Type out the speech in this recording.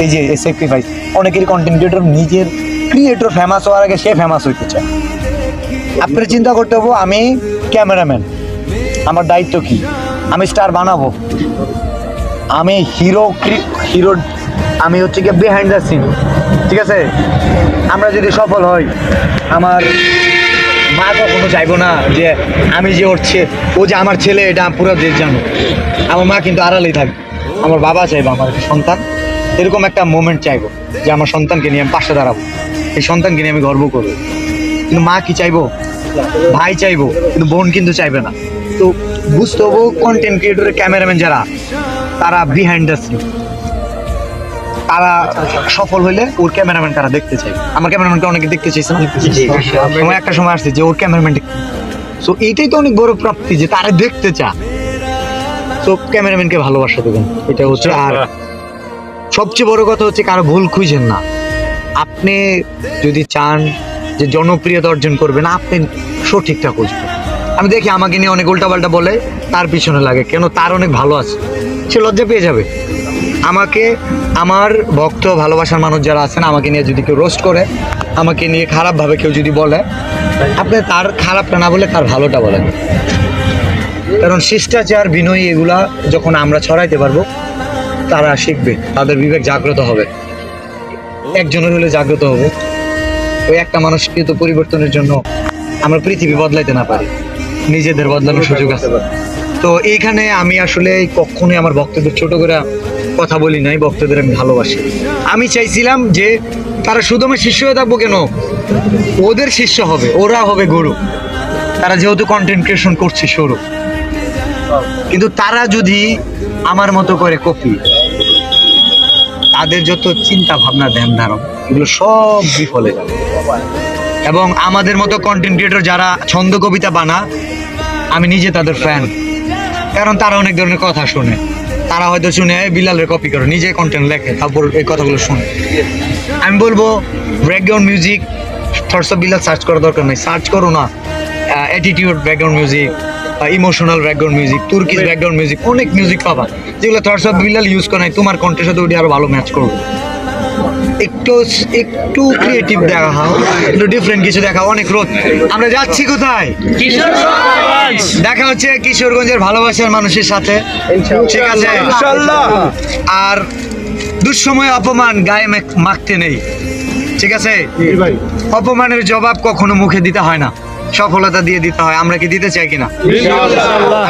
এই যে স্যাক্রিফাইস, অনেকের কন্টেন্ট ক্রিয়েটর নিজের ক্রিয়েটর ফেমাস হওয়ার আগে সে ফেমাস হইতে চায়। আপনার চিন্তা করতে হবে, আমি ক্যামেরাম্যান, আমার দায়িত্ব কি? আমি স্টার বানাবো, আমি হিরো, আমি হচ্ছে গিয়ে বিহাইন্ড দ্য সিন, ঠিক আছে? আমরা যদি সফল হই, আমার মা কখনো চাইবো না যে আমি যে ও যে আমার ছেলে এটা পুরো দেশ জানো। আমার মা কিন্তু আড়ালেই থাকবে। আমার বাবা চাইবো আমার সন্তান এরকম একটা মোমেন্ট চাইবো যে আমার সন্তানকে নিয়ে আমি পাশে দাঁড়াবো, এই সন্তানকে নিয়ে আমি গর্ব করবো। কিন্তু মা কি চাইবো? ভাই চাইবো, কিন্তু বোন কিন্তু চাইবে না। তো বুঝতে হবো কন্টেন্ট ক্রিয়েটরের ক্যামেরাম্যান যারা, তারা বিহাইন্ড দ্য সিন, তারা সফল হইলে ওর ক্যামেরাম্যান তারা দেখতে চাই। আমার ক্যামেরাম্যানকে অনেকে দেখতে চাইছে না, সময় একটা সময় আসছে যে ওর ক্যামেরাম্যান, সো এইটাই তো অনেক বড় প্রাপ্তি যে তারা দেখতে চা। তো ক্যামেরাম্যানকে ভালোবাসা দেবেন, এটা হচ্ছে। আর সবচেয়ে বড় কথা হচ্ছে কারো ভুল খুঁজেন না। আপনি যদি চান যে জনপ্রিয়তা অর্জন করবেন, আপনি সঠিকটা খুঁজবেন। আমি দেখি আমাকে নিয়ে অনেক উল্টাপাল্টা বলে, তার পিছনে লাগে কেন? তার অনেক ভালো আছে, সে লজ্জা পেয়ে যাবে। আমাকে আমার ভক্ত ভালোবাসার মানুষ যারা আছেন, আমাকে নিয়ে যদি কেউ রোস্ট করে, আমাকে নিয়ে খারাপভাবে কেউ যদি বলে, আপনি তার খারাপটা না বলে তার ভালোটা বলেন। কারণ শিষ্টাচার, বিনয়ী এগুলা যখন আমরা ছড়াইতে পারবো, তারা শিখবে, তাদের বিবেক জাগ্রত হবে। একজনের হলে জাগ্রত হবে। ওই একটা মানুষকে তো পরিবর্তনের জন্য আমরা পৃথিবী বদলাইতে না পারি, নিজেদের বদলানোর সুযোগ আছে। তো এইখানে আমি আসলে কখনোই আমার ভক্তদের ছোট করে কথা বলি নাই, ভক্তদের আমি ভালোবাসি। আমি চাইছিলাম যে তারা শুধু আমার শিষ্য হয়ে থাকবো কেন, ওদের শিষ্য হবে, ওরা হবে গুরু। তারা যেহেতু কন্টেন্ট ক্রিয়েশন করছে শুরু, কিন্তু তারা যদি আমার মতো করে কপি, তাদের যত চিন্তা ভাবনা, ধ্যান ধারণ, এগুলো সব বিফলে যাবে। এবং আমাদের মতো কন্টেন্ট ক্রিয়েটর যারা ছন্দ কবিতা বানা, আমি নিজে তাদের ফ্যান। কারণ তারা অনেক ধরনের কথা শুনে, তারা হয়তো শুনে বিলালের কপি করে, নিজে কন্টেন্ট লেখে, তারপর এই কথাগুলো শুনে। আমি বলবো background music thoughts of Bilal search করার দরকার নেই। সার্চ করো না attitude background music, emotional background music, Turkish background music, অনেক মিউজিক পাবা যেগুলো থটস অফ বিলাল ইউজ করে নাই, তোমার কন্টেন্টের সাথে ওটি আরো ভালো ম্যাচ করবে। একটু ক্রিয়েটিভ দেখাও, একটু ডিফারেন্ট কিছু দেখাও। অনেক রোদ, আমরা যাচ্ছি কোথায়? কিশোরগঞ্জ। দেখা হচ্ছে কিশোরগঞ্জের ভালোবাসার মানুষের সাথে, ঠিক আছে ইনশাআল্লাহ। আর দুঃসময় অপমান গায়ে মাখতে নেই, ঠিক আছে? অপমানের জবাব কখনো মুখে দিতে হয় না, সফলতা দিয়ে দিতে হয়। আমরা কি দিতে চাই কিনা? ইনশাআল্লাহ।